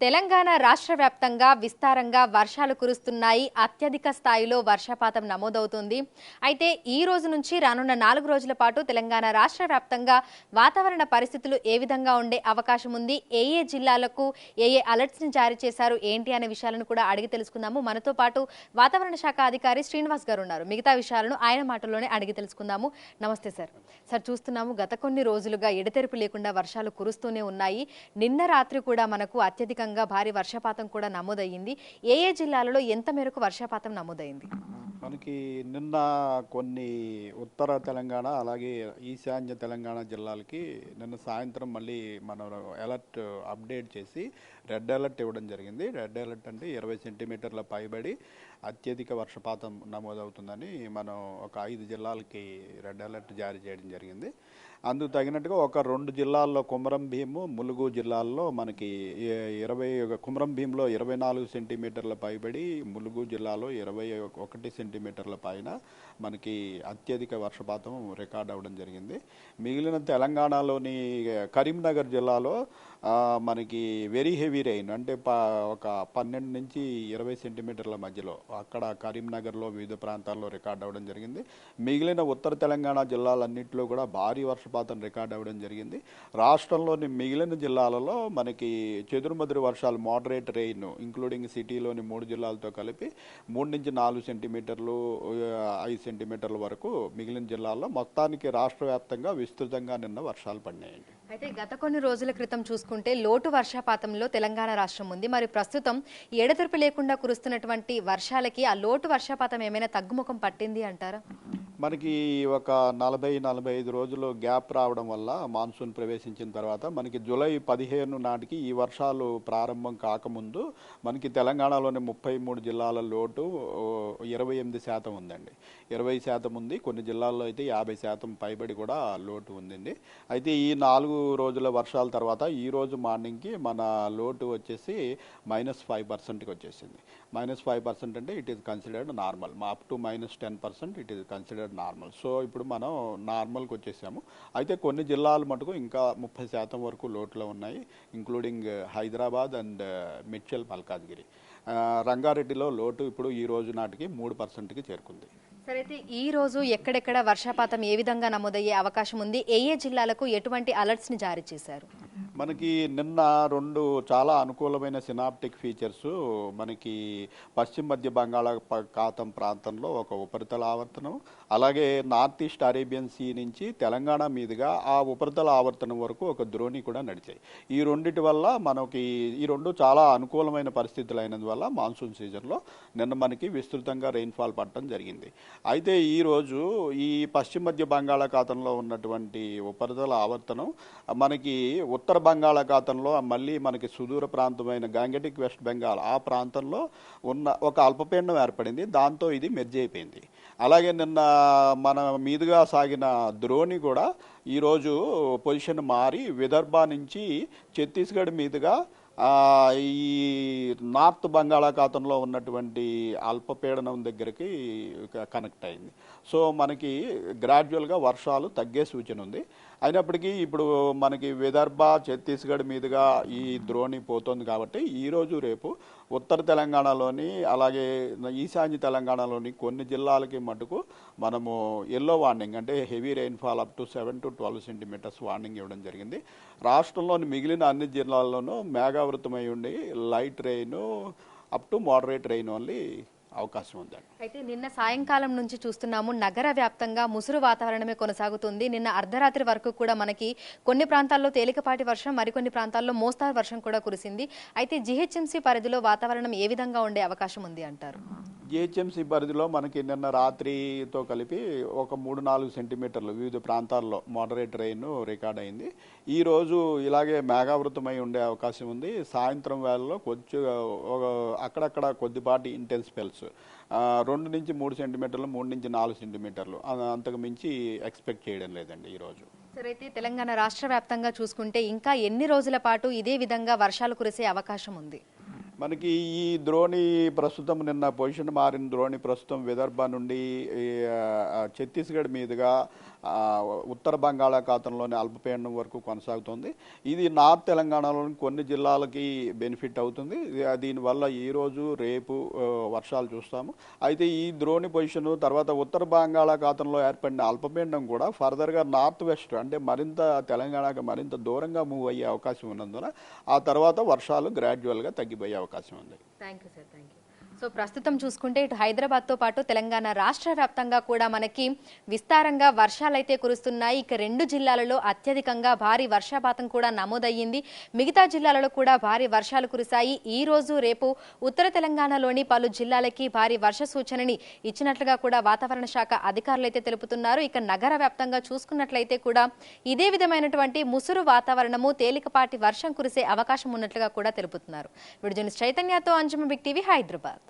తెలంగాణ రాష్ట్ర వ్యాప్తంగా విస్తారంగా వర్షాలు కురుస్తున్నాయి. అత్యధిక స్థాయిలో వర్షపాతం నమోదవుతుంది. అయితే ఈ రోజు నుంచి రానున్న 4 రోజుల పాటు తెలంగాణ రాష్ట్ర వ్యాప్తంగా వాతావరణ పరిస్థితులు ఏ విధంగా ఉండే అవకాశం ఉంది, ఏ జిల్లాలకు ఏ అలర్ట్స్ ని జారీ చేశారు ఏంటి అనే విషయాలను కూడా అడిగి తెలుసుకుందాము. మనతో పాటు వాతావరణ శాఖ అధికారి శ్రీనివాస్ గారు ఉన్నారు. మిగతా విషయాలను ఆయన మాటల్లోనే అడిగి తెలుసుకుందాము. నమస్తే సార్. సార్, చూస్తున్నాము గత కొన్ని రోజులుగా ఎడతెరిపి లేకుండా వర్షాలు కురుస్తూనే ఉన్నాయి. నిన్న రాత్రి కూడా మనకు అత్యధిక భారీ వర్షపాతం కూడా నమోదయ్యింది. ఏ జిల్లాలలో ఎంత మేరకు వర్షపాతం నమోదైంది? మనకి నిన్న కొన్ని ఉత్తర తెలంగాణ అలాగే ఈశాన్య తెలంగాణ జిల్లాలకి నిన్న సాయంత్రం మళ్ళీ మనం అలర్ట్ అప్డేట్ చేసి రెడ్ అలర్ట్ ఇవ్వడం జరిగింది. రెడ్ అలర్ట్ అంటే 20 సెంటీమీటర్ల పైబడి అత్యధిక వర్షపాతం నమోదవుతుందని మనం ఒక 5 జిల్లాలకి రెడ్ అలర్ట్ జారీ చేయడం జరిగింది. అందుకు తగినట్టుగా ఒక 2 జిల్లాల్లో కుమరం భీము, ములుగు జిల్లాల్లో మనకి కుమరం భీంలో 24 సెంటీమీటర్ల పైబడి, ములుగు జిల్లాలో 21 సెంటీమీటర్ల పైన మనకి అత్యధిక వర్షపాతం రికార్డ్ అవ్వడం జరిగింది. మిగిలిన తెలంగాణలోని కరీంనగర్ జిల్లాలో మనకి వెరీ హెవీ రెయిన్ అంటే ఒక 12 నుంచి 20 సెంటీమీటర్ల మధ్యలో అక్కడ కరీంనగర్లో వివిధ ప్రాంతాల్లో రికార్డ్ అవ్వడం జరిగింది. మిగిలిన ఉత్తర తెలంగాణ జిల్లాలన్నింటిలో కూడా భారీ వర్షపాతం రికార్డ్ అవ్వడం జరిగింది. రాష్ట్రంలోని మిగిలిన జిల్లాలలో మనకి చెదురుమదురు వర్షాలు, మోడరేట్ రెయిన్ ఇంక్లూడింగ్ సిటీలోని 3 జిల్లాలతో కలిపి 3 నుంచి 4 సెంటీమీటర్లు 5 సెంటీమీటర్ల వరకు మిగిలిన జిల్లాల్లో మొత్తానికి రాష్ట్ర వ్యాప్తంగా విస్తృతంగా నిన్న వర్షాలు పడినాయండి. అయితే గత కొన్ని రోజుల క్రితం చూసుకుంటే లోటు వర్షపాతంలో తెలంగాణ రాష్ట్రం ఉంది. మరి ప్రస్తుతం ఎడతెరిపి లేకుండా కురుస్తున్నటువంటి వర్షాలకి ఆ లోటు వర్షపాతం ఏమైనా తగ్గుముఖం పట్టింది అంటారా? మనకి ఒక 40-45 రోజులు గ్యాప్ రావడం వల్ల మాన్సూన్ ప్రవేశించిన తర్వాత మనకి జూలై 15 నాటికి ఈ వర్షాలు ప్రారంభం కాకముందు మనకి తెలంగాణలోని 33 జిల్లాల లోటు 28% ఉందండి. 20% ఉంది. కొన్ని జిల్లాల్లో అయితే 50% పైబడి కూడా లోటు ఉందండి. అయితే ఈ 4 రోజుల వర్షాల తర్వాత ఈ రోజు మార్నింగ్కి మన లోటు వచ్చేసి -5%కి వచ్చేసింది. -5% అంటే it is considered normal. Up to -10% it is considered normal. So ఇప్పుడు మనం నార్మల్కి వచ్చేసాము. అయితే కొన్ని జిల్లాలు మటుకు ఇంకా 30% వరకు లోటులో ఉన్నాయి, ఇంక్లూడింగ్ హైదరాబాద్ అండ్ మిడ్చల్, మల్కాజ్గిరి. రంగారెడ్డిలో లోటు ఇప్పుడు ఈ రోజు నాటికి 3%కి చేరుకుంది. సరే, అయితే ఈ రోజు ఎక్కడెక్కడ వర్షపాతం ఏ విధంగా నమోదయ్యే అవకాశం ఉంది, ఏ జిల్లాలకు ఎటువంటి అలర్ట్స్ ని జారీ చేశారు? మనకి నిన్న 2 చాలా అనుకూలమైన సినాప్టిక్ ఫీచర్స్ మనకి పశ్చిమ మధ్య బంగాళాఖాతం ప్రాంతంలో ఒక ఉపరితల ఆవర్తనం, అలాగే నార్త్ ఈస్ట్ అరేబియన్ సీ నుంచి తెలంగాణ మీదుగా ఆ ఉపరితల ఆవర్తనం వరకు ఒక ద్రోణి కూడా నడిచాయి. ఈ రెండిటి వల్ల మనకి ఈ 2 చాలా అనుకూలమైన పరిస్థితులు అయినందువల్ల మాన్సూన్ సీజన్లో నిన్న మనకి విస్తృతంగా రెయిన్ఫాల్ పడటం జరిగింది. అయితే ఈరోజు ఈ పశ్చిమ మధ్య బంగాళాఖాతంలో ఉన్నటువంటి ఉపరితల ఆవర్తనం మనకి ఉత్తర బంగాళాఖాతంలో మళ్ళీ మనకి సుదూర ప్రాంతమైన గాంగెటిక్ వెస్ట్ బెంగాల్ ఆ ప్రాంతంలో ఉన్న ఒక అల్పపీడనం ఏర్పడింది. దాంతో ఇది మెర్జ్ అయిపోయింది. అలాగే నిన్న మన మీదుగా సాగిన ద్రోణి కూడా ఈరోజు పొజిషన్ మారి విదర్భ నుంచి ఛత్తీస్గఢ్ మీదుగా ఈ నార్త్ బంగాళాఖాతంలో ఉన్నటువంటి అల్పపీడనం దగ్గరికి కనెక్ట్ అయింది. సో మనకి గ్రాడ్యువల్గా వర్షాలు తగ్గే సూచన ఉంది. అయినప్పటికీ ఇప్పుడు మనకి విదర్భ, ఛత్తీస్గఢ్ మీదుగా ఈ ద్రోణి పోతుంది కాబట్టి ఈరోజు రేపు ఉత్తర తెలంగాణలోని అలాగే ఈశాన్య తెలంగాణలోని కొన్ని జిల్లాలకి మటుకు మనము ఎల్లో వార్నింగ్ అంటే heavy rainfall up to 7 to 12 centimetres warning ఇవ్వడం జరిగింది. రాష్ట్రంలోని మిగిలిన అన్ని జిల్లాల్లోనూ మేఘావృతమై ఉండి light rain up to moderate rain only అవకాశం ఉందండి. అయితే నిన్న సాయంకాలం నుంచి చూస్తున్నాము నగర వ్యాప్తంగా ముసురు వాతావరణమే కొనసాగుతుంది. నిన్న అర్ధరాత్రి వరకు కూడా మనకి కొన్ని ప్రాంతాల్లో తేలికపాటి వర్షం, మరికొన్ని ప్రాంతాల్లో మోస్తారు వర్షం కూడా కురిసింది. అయితే జీహెచ్ఎంసీ పరిధిలో వాతావరణం ఏ విధంగా ఉండే అవకాశం ఉంది అంటారు? జీహెచ్ఎంసీ పరిధిలో మనకి నిన్న రాత్రితో కలిపి ఒక 3-4 సెంటీమీటర్లు వివిధ ప్రాంతాల్లో మోడరేట్ రెయిన్ రికార్డ్ అయింది. ఈరోజు ఇలాగే మేఘావృతమై ఉండే అవకాశం ఉంది. సాయంత్రం వేళలో కొంచెం అక్కడక్కడ కొద్దిపాటి ఇంటెన్స్ స్పెల్స్ 2 నుంచి 3 సెంటీమీటర్లు, 3 నుంచి 4 సెంటీమీటర్లు అంతకు మించి ఎక్స్పెక్ట్ చేయడం లేదండి ఈరోజు. సరే, అయితే తెలంగాణ రాష్ట్ర వ్యాప్తంగా చూసుకుంటే ఇంకా ఎన్ని రోజుల పాటు ఇదే విధంగా వర్షాలు కురిసే అవకాశం ఉంది? మనకి ఈ ద్రోణి ప్రస్తుతం నిన్న పొజిషన్ మారిన ద్రోణి ప్రస్తుతం విదర్భ నుండి ఛత్తీస్గఢ్ మీదుగా ఉత్తర బంగాళాఖాతంలోని అల్పపీడనం వరకు కొనసాగుతుంది. ఇది నార్త్ తెలంగాణలోని కొన్ని జిల్లాలకి బెనిఫిట్ అవుతుంది. దీనివల్ల ఈరోజు రేపు వర్షాలు చూస్తాము. అయితే ఈ ద్రోణి పొజిషన్ తర్వాత ఉత్తర బంగాళాఖాతంలో ఏర్పడిన అల్పపీడనం కూడా ఫర్దర్గా నార్త్ వెస్ట్ అంటే మరింత తెలంగాణకు మరింత దూరంగా మూవ్ అయ్యే అవకాశం ఉన్నందున ఆ తర్వాత వర్షాలు గ్రాడ్యువల్గా తగ్గిపోయే అవకాశం ఉంది. Thank you sir, thank you. So ప్రస్తుతం చూసుకుంటే ఇటు హైదరాబాద్తో పాటు తెలంగాణ రాష్ట్ర వ్యాప్తంగా కూడా మనకి విస్తారంగా వర్షాలైతే కురుస్తున్నాయి. ఇక 2 జిల్లాలలో అత్యధికంగా భారీ వర్షపాతం కూడా నమోదయ్యింది. మిగతా జిల్లాలలో కూడా భారీ వర్షాలు కురిశాయి. ఈ రోజు రేపు ఉత్తర తెలంగాణలోని పలు జిల్లాలకి భారీ వర్ష సూచనని ఇచ్చినట్లుగా కూడా వాతావరణ శాఖ అధికారులు అయితే తెలుపుతున్నారు. ఇక నగర వ్యాప్తంగా చూసుకున్నట్లయితే కూడా ఇదే విధమైనటువంటి ముసురు వాతావరణము, తేలికపాటి వర్షం కురిసే అవకాశం ఉన్నట్లుగా కూడా తెలుపుతున్నారు. వీడియో జర్నలిస్ట్ చైతన్యతో అంజుమ బిగ్ టీవీ, హైదరాబాద్.